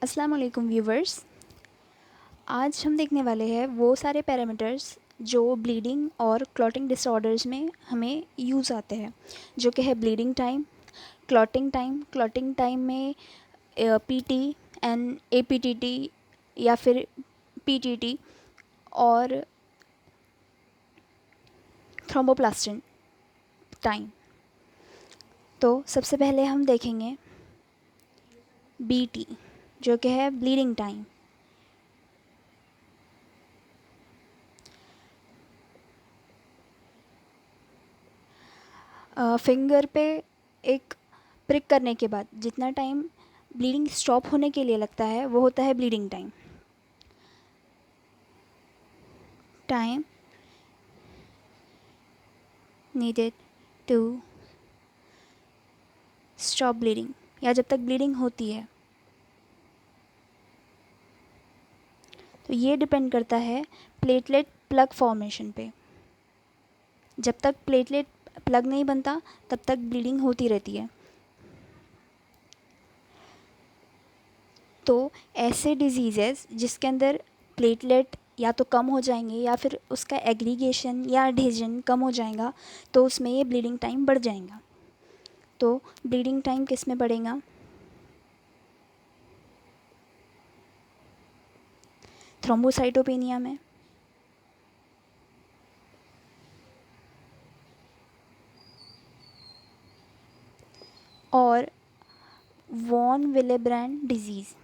अस्सलाम वालेकुम व्यूवर्स। आज हम देखने वाले हैं वो सारे पैरामीटर्स जो ब्लीडिंग और क्लॉटिंग डिसऑर्डर्स में हमें यूज़ आते हैं, जो कि है ब्लीडिंग टाइम, क्लॉटिंग टाइम में पीटी एंड एपीटीटी या फिर पीटीटी और थ्रोम्बोप्लास्टिन टाइम। तो सबसे पहले हम देखेंगे बीटी, जो कि है ब्लीडिंग टाइम। फिंगर पे एक प्रिक करने के बाद जितना टाइम ब्लीडिंग स्टॉप होने के लिए लगता है वो होता है bleeding time. Time needed to stop bleeding, या जब तक ब्लीडिंग होती है। तो ये डिपेंड करता है प्लेटलेट प्लग फॉर्मेशन पे। जब तक प्लेटलेट प्लग नहीं बनता तब तक ब्लीडिंग होती रहती है। तो ऐसे डिजीज़ेस जिसके अंदर प्लेटलेट या तो कम हो जाएंगे या फिर उसका एग्रीगेशन या एडहेजन कम हो जाएगा, तो उसमें ये ब्लीडिंग टाइम बढ़ जाएगा। तो ब्लीडिंग टाइम किस में बढ़ेगा? थ्रोम्बोसाइटोपेनिया में, और वॉन विलेब्रैंड डिजीज़।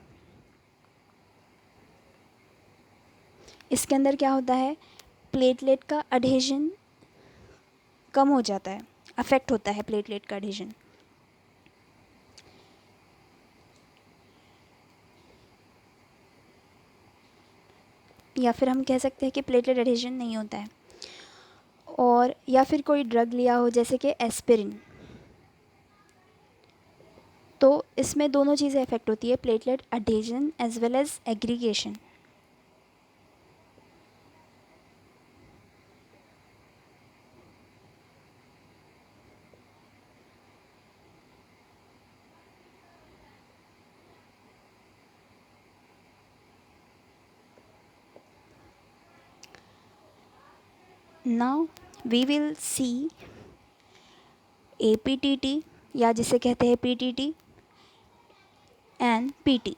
इसके अंदर क्या होता है, प्लेटलेट का अडहेजन कम हो जाता है, अफेक्ट होता है प्लेटलेट का अडहेजन। या फिर हम कह सकते हैं कि प्लेटलेट अडहेजन नहीं होता है। और या फिर कोई ड्रग लिया हो जैसे कि एस्पिरिन, तो इसमें दोनों चीज़ें अफेक्ट होती है, platelet adhesion as well as aggregation. Now we will see APTT, या जिसे कहते हैं पीटीटी एंड पीटी।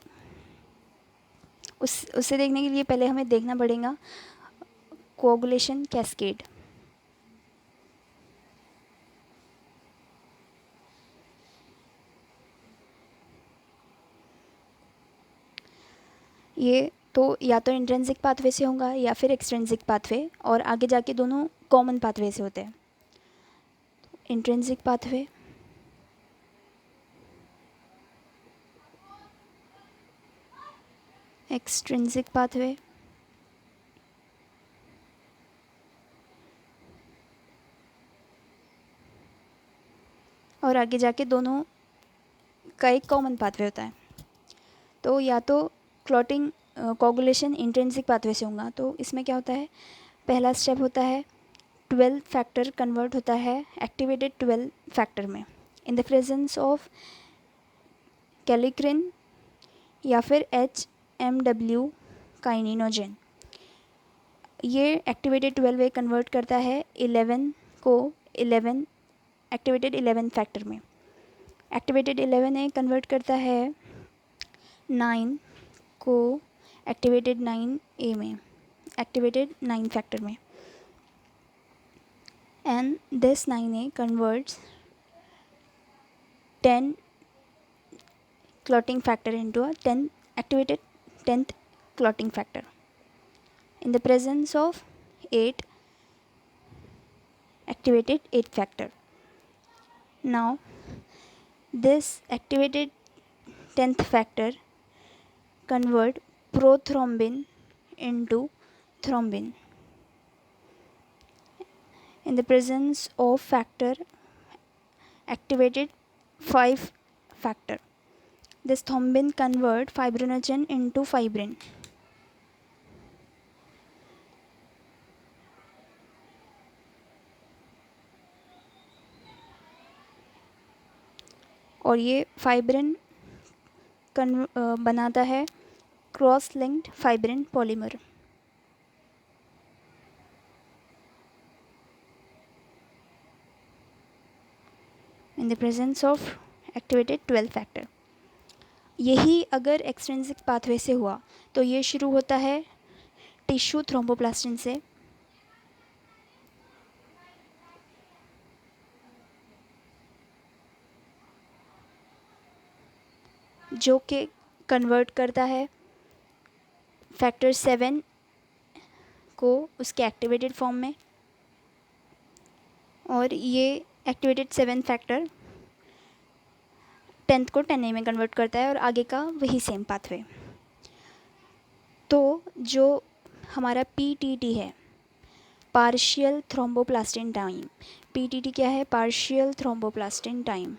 उसे देखने के लिए पहले हमें देखना पड़ेगा कोगुलेशन कैस्केड। ये तो या तो इंट्रिंसिक पाथवे से होगा या फिर एक्सट्रिंसिक पाथवे, और आगे जाके दोनों कॉमन पाथवे से होते हैं। इंट्रिंसिक पाथवे, एक्सट्रिंसिक पाथवे, और आगे जाके दोनों का एक कॉमन पाथवे होता है। तो या तो क्लॉटिंग कोगुलेशन इंट्रिंसिक पाथवे से होगा, तो इसमें क्या होता है, पहला स्टेप होता है 12 फैक्टर कन्वर्ट होता है एक्टिवेटेड 12 फैक्टर में इन द प्रेजेंस ऑफ कैलिक्रिन या फिर HMW काइनिनोजन। ये एक्टिवेटेड 12 में कन्वर्ट करता है 11 को 11 एक्टिवेटेड 11 फैक्टर में। एक्टिवेटेड 11 ए कन्वर्ट करता है 9 को एक्टिवेटेड 9A में, एक्टिवेटेड 9 फैक्टर में। And this 9A converts 10 clotting factor into a 10 activated 10th clotting factor in the presence of 8 activated 8 factor. Now this activated 10th factor convert prothrombin into thrombin in the presence of factor activated 5 factor. This thrombin convert fibrinogen into fibrin. और ये fibrin बनाता है cross linked fibrin polymer. In the presence of activated 12 factor. यही अगर extrinsic pathway से हुआ तो ये शुरू होता है टिश्यू थ्रोम्बोप्लास्टिन से, जो कि कन्वर्ट करता है फैक्टर 7 को उसके एक्टिवेटेड फॉर्म में, और ये एक्टिवेटेड 7 फैक्टर 10th को 10A में कन्वर्ट करता है और आगे का वही सेम पाथवे। तो जो हमारा PTT है, पार्शियल थ्रोम्बोप्लास्टिन टाइम, PTT क्या है? Partial thromboplastin time.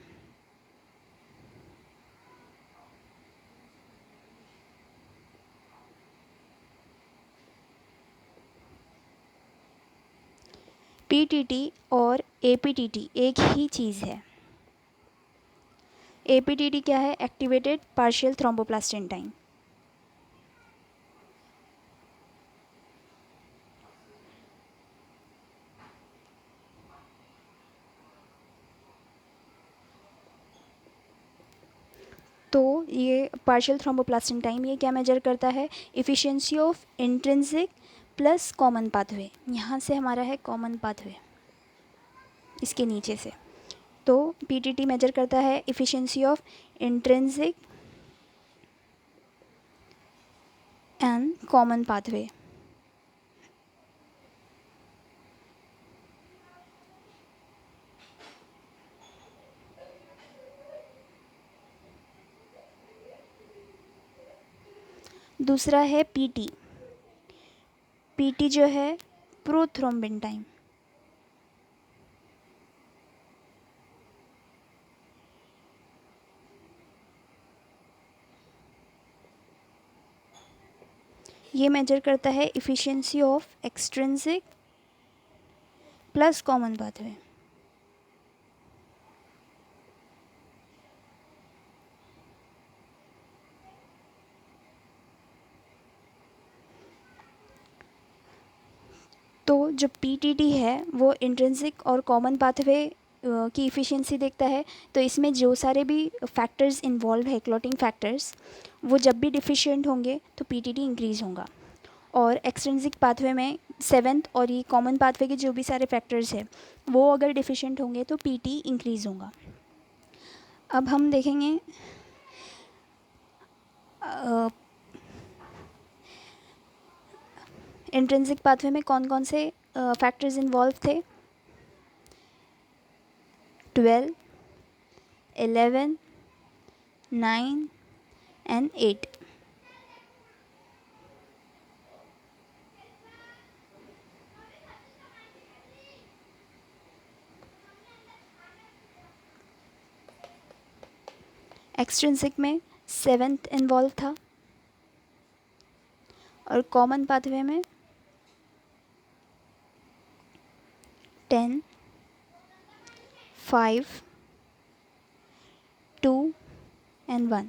PTT और APTT एक ही चीज़ है। APTT क्या है? Activated partial thromboplastin time. तो ये पार्शियल थ्रोम्बोप्लास्टिन टाइम ये क्या मेजर करता है? Efficiency of intrinsic plus common pathway. यहाँ से हमारा है कॉमन पाथवे, इसके नीचे से। तो PTT मेजर करता है efficiency of intrinsic and common pathway. दूसरा है PT। PT जो है प्रोथ्रोम्बिन टाइम। ये मेजर करता है efficiency of extrinsic plus common pathway. तो जो PTT है वो इंट्रिंसिक और कॉमन पाथवे की इफ़िशियंसी देखता है। तो इसमें जो सारे भी फैक्टर्स इन्वॉल्व है, क्लॉटिंग फैक्टर्स, वो जब भी डिफिशिएंट होंगे तो PTT इंक्रीज़ होगा। और एक्सट्रिंसिक पाथवे में 7th और ये कॉमन पाथवे के जो भी सारे फैक्टर्स हैं वो अगर डिफिशिएंट होंगे तो PT इंक्रीज़ होगा। अब हम देखेंगे इंट्रिंसिक पाथवे में कौन कौन से फैक्टर्स इन्वॉल्व थे। 12, 11, 9 एंड 8। एक्सट्रिंसिक में 7th इन्वॉल्व था और कॉमन पाथवे में 10, 5, 2 and 1.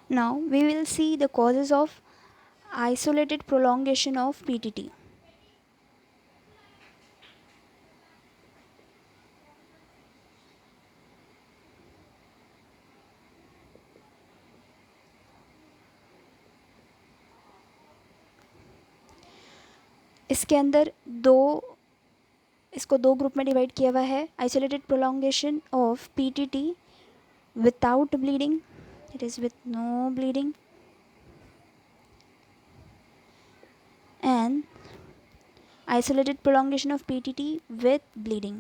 Now we will see the causes of isolated prolongation of PTT. इसके अंदर इसको दो ग्रुप में डिवाइड किया हुआ है। Isolated prolongation of PTT without bleeding, it is with no bleeding, and isolated prolongation of PTT with bleeding.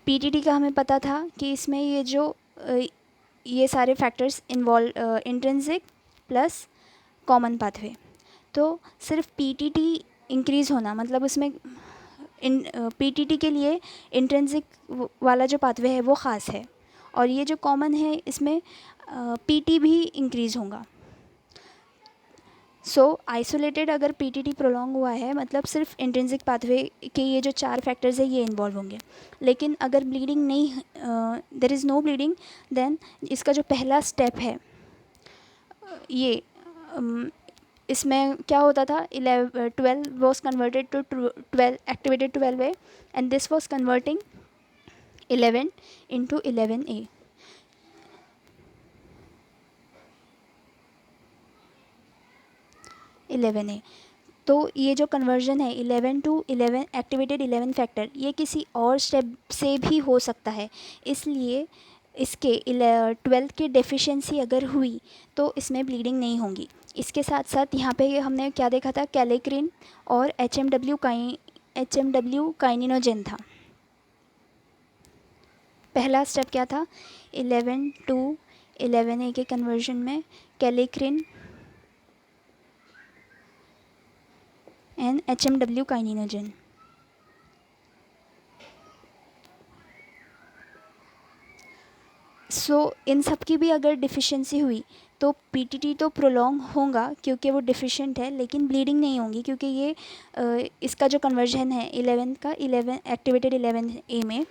PTT का हमें पता था कि इसमें ये सारे factors involve intrinsic plus common pathway. तो सिर्फ PTT इंक्रीज़ होना मतलब उसमें PTT के लिए इंट्रिंसिक वाला जो पाथवे है वो ख़ास है, और ये जो कॉमन है इसमें PT भी इंक्रीज़ होगा। सो आइसोलेटेड अगर पीटीटी प्रोलॉन्ग हुआ है मतलब सिर्फ इंट्रिंसिक पाथवे के ये जो 4 फैक्टर्स है ये इन्वॉल्व होंगे। लेकिन अगर ब्लीडिंग नहीं, there is no bleeding, then इसका जो पहला स्टेप है ये इसमें क्या होता था, 12 was converted to 12 activated 12A and this was converting 11 into 11A। तो ये जो कन्वर्जन है 11 टू 11 एक्टिवेटेड 11 फैक्टर, ये किसी और स्टेप से भी हो सकता है। इसलिए इसके 12 की डेफिशिएंसी अगर हुई तो इसमें ब्लीडिंग नहीं होगी। इसके साथ साथ यहाँ पे हमने क्या देखा था, कैलेक्रिन और HMW काइनिनोजेन था। पहला स्टेप क्या था, 11 टू 11A के कन्वर्जन में कैलेक्रिन एंड HMW काइनिनोजेन। इन सब की भी अगर डिफिशिएंसी हुई तो पीटीटी तो प्रोलॉन्ग होगा क्योंकि वो डिफिशिएंट है, लेकिन ब्लीडिंग नहीं होगी क्योंकि ये इसका जो कन्वर्जन है 11 का 11 एक्टिवेटेड 11A में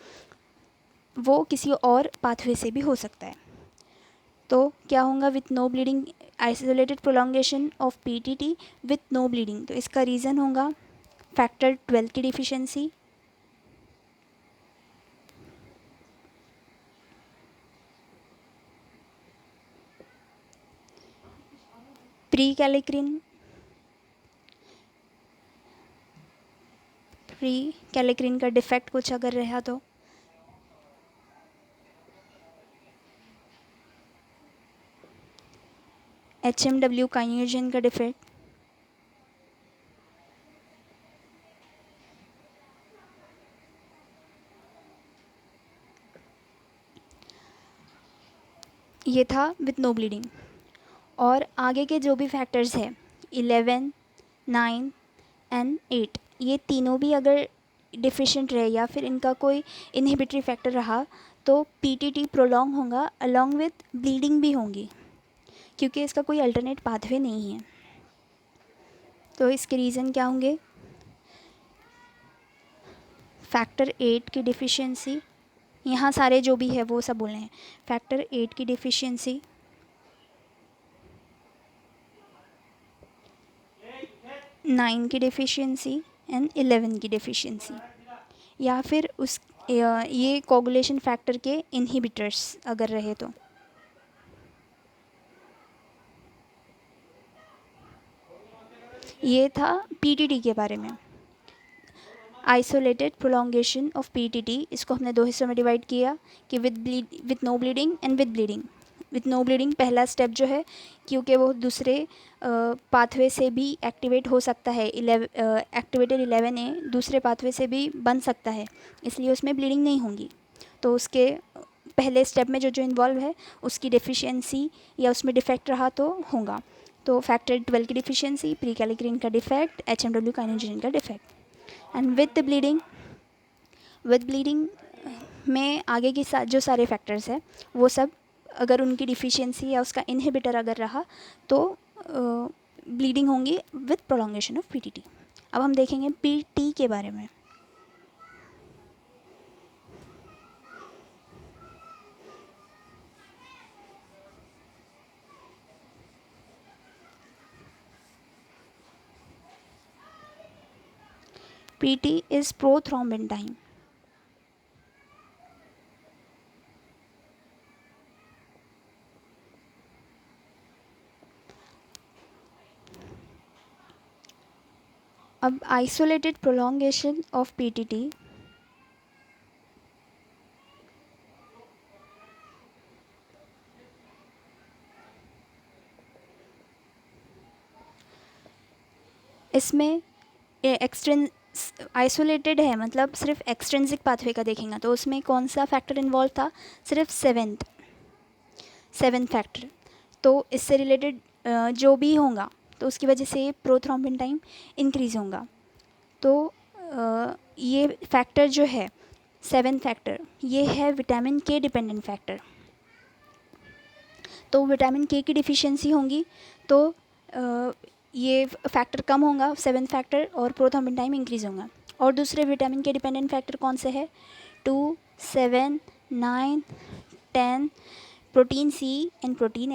वो किसी और पाथवे से भी हो सकता है। तो क्या होगा, with no bleeding, isolated prolongation of PTT with no bleeding. तो इसका रीज़न होगा फैक्टर 12 की डिफिशिएंसी, प्री कैलेक्रिन का डिफेक्ट कुछ अगर रहा तो, HMW काइनिनोजेन का डिफेक्ट, ये था विथ नो ब्लीडिंग। और आगे के जो भी फैक्टर्स हैं 11, 9 एंड 8, ये तीनों भी अगर डिफिशिएंट रहे या फिर इनका कोई इनहिबिटरी फैक्टर रहा तो पीटीटी प्रोलॉन्ग होगा अलॉन्ग विथ ब्लीडिंग भी होंगी क्योंकि इसका कोई अल्टरनेट पाथवे नहीं है। तो इसके रीज़न क्या होंगे, फैक्टर 8 की डिफिशिएंसी, यहाँ सारे जो भी है वो सब बोले हैं, फैक्टर 8 की डिफिशिएंसी, नाइन की डिफिशिएंसी एंड 11 की डिफिशिएंसी, या फिर उस ये कोगुलेशन फैक्टर के इनहिबिटर्स अगर रहे तो। ये था पीटीटी के बारे में, आइसोलेटेड प्रोलॉन्गेशन ऑफ पीटीटी। इसको हमने दो हिस्सों में डिवाइड किया कि with no bleeding and with bleeding. With no bleeding पहला स्टेप जो है क्योंकि वो दूसरे पाथवे से भी एक्टिवेट हो सकता है, एक्टिवेटेड 11A दूसरे पाथवे से भी बन सकता है, इसलिए उसमें ब्लीडिंग नहीं होगी। तो उसके पहले स्टेप में जो जो इन्वॉल्व है उसकी डेफिशिएंसी या उसमें डिफेक्ट रहा तो होगा। तो फैक्टर 12 की डिफिशिएंसी, प्री कैलेक्रिन का डिफेक्ट, HMW काइनिनोजेन का डिफेक्ट। एंड विद ब्लीडिंग में आगे की जो सारे फैक्टर्स हैं वो सब अगर उनकी डिफिशिएंसी या उसका इनहिबिटर अगर रहा तो ब्लीडिंग होंगी विथ प्रोलॉन्गेशन ऑफ पीटीटी। अब हम देखेंगे पीटी के बारे में। PT is prothrombin time. अब आइसोलेटेड प्रोलॉन्गेशन ऑफ पीटीटी, इसमें आइसोलेटेड है मतलब सिर्फ एक्सट्रिंसिक पाथवे का देखेंगे तो उसमें कौन सा फैक्टर इन्वॉल्व था, सिर्फ सेवेंथ फैक्टर। तो इससे रिलेटेड जो भी होगा तो उसकी वजह से प्रोथ्रोम्बिन टाइम इंक्रीज होगा। तो ये फैक्टर जो है 7 फैक्टर ये है विटामिन के डिपेंडेंट फैक्टर। तो विटामिन के की डिफिशिएंसी होगी तो ये फैक्टर कम होगा, 7th फैक्टर, और प्रोथ्रोम्बिन टाइम इंक्रीज होगा। और दूसरे विटामिन के डिपेंडेंट फैक्टर कौन से है? 2, 7, 9, 10, protein C and protein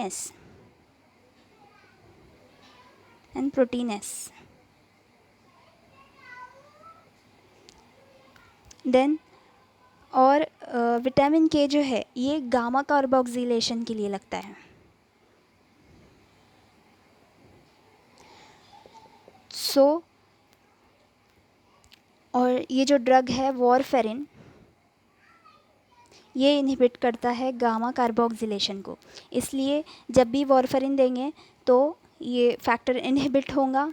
S then और विटामिन के जो है ये गामा कार्बोक्सिलेशन के लिए लगता है। और ये जो ड्रग है वॉरफेरिन, ये इनहिबिट करता है गामा कार्बोक्सिलेशन को। इसलिए जब भी वॉरफेरिन देंगे तो ये फैक्टर इनहिबिट होगा,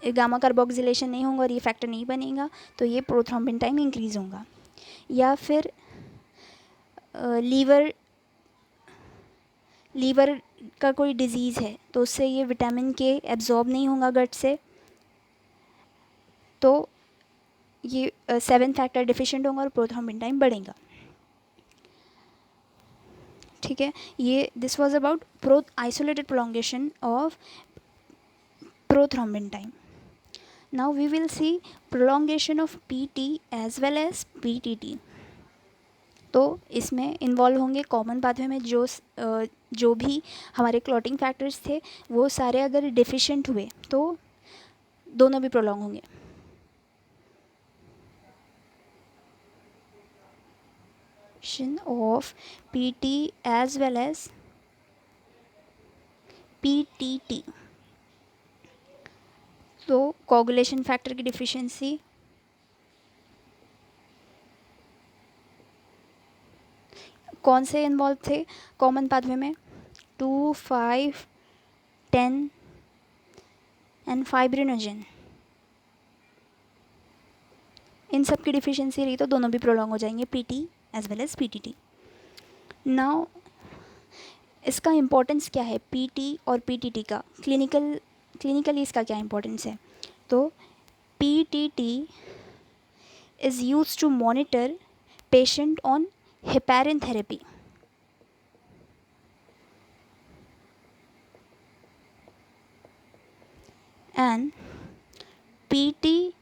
गामा कार्बोक्सिलेशन नहीं होगा और ये फैक्टर नहीं बनेगा, तो ये प्रोथ्रोम्बिन टाइम इंक्रीज होगा। या फिर लीवर का कोई डिजीज़ है तो उससे ये विटामिन के एब्जॉर्ब नहीं होगा गट से, तो ये 7th फैक्टर डिफिशिएंट होगा और प्रोथ्रोम्बिन टाइम बढ़ेगा। ठीक है, ये this was about isolated prolongation of prothrombin time. Now we will see prolongation of PT as well as PTT. तो इसमें इन्वॉल्व होंगे कॉमन पाथवे में जो भी हमारे क्लॉटिंग फैक्टर्स थे वो सारे अगर डिफिशिएंट हुए तो दोनों भी प्रोलॉन्ग होंगे। Of PT as well as PTT. तो कोगुलेशन फैक्टर की डिफिशिएंसी कौन से इन्वॉल्व थे कॉमन पाथवे में? 2, 5, 10 एंड फाइब्रिनोजन। इन सब की डिफिशिएंसी रही तो दोनों भी प्रोलॉन्ग हो जाएंगे, PT as well as PTT. Now इसका इम्पोर्टेंस क्या है पीटी और पीटीटी का? क्लिनिकली इसका क्या इम्पोर्टेंस है? तो PTT is used to monitor patient on heparin therapy. And PT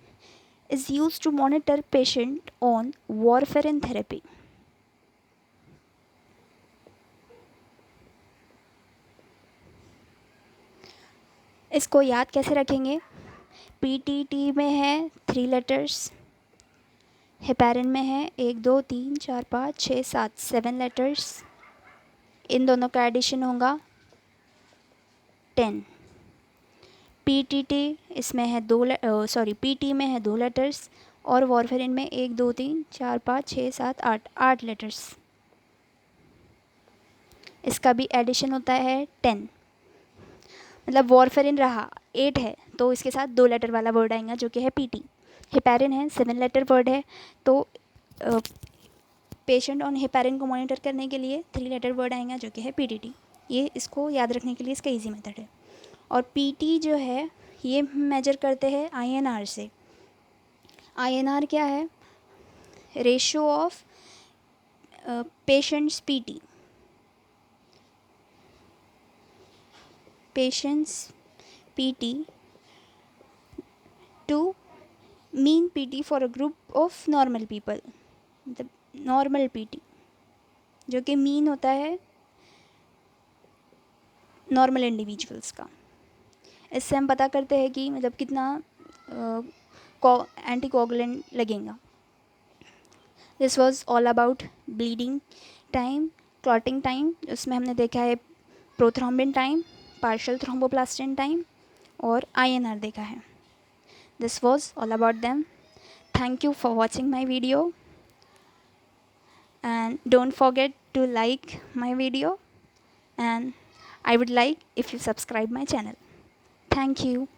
is used to monitor patient on warfarin therapy. इसको याद कैसे रखेंगे? PTT में है 3 लेटर्स, हेपेरिन में है 1, 2, 3, 4, 5, 6, 7, 7 लेटर्स। इन दोनों का एडिशन होगा 10। PTT इसमें है PT में है 2 लेटर्स और वॉरफेरिन में 1, 2, 3, 4, 5, 6, 7, 8 लेटर्स। इसका भी एडिशन होता है 10। मतलब वॉरफेरिन रहा 8 है तो इसके साथ 2 लेटर वाला वर्ड आएगा जो कि है PT। हेपेरिन है 7 लेटर वर्ड है तो पेशेंट ऑन हेपेरिन को मॉनिटर करने के लिए 3 लेटर वर्ड आएगा जो कि है PTT। ये इसको याद रखने के लिए इसका ईजी मेथड है। और PT जो है ये मेजर करते हैं INR से। INR क्या है? Ratio of patients PT, to mean PT for a group of normal people. मतलब नॉर्मल PT जो कि मीन होता है नॉर्मल इंडिविजुअल्स का। इससे हम पता करते हैं कि मतलब कितना एंटीकोगुलेंट लगेगा। This was all about bleeding time, clotting time, उसमें हमने देखा है prothrombin time, partial thromboplastin time और INR देखा है। This was all about them. Thank you for watching my video and don't forget to like my video, and I would like if you subscribe my channel. Thank you.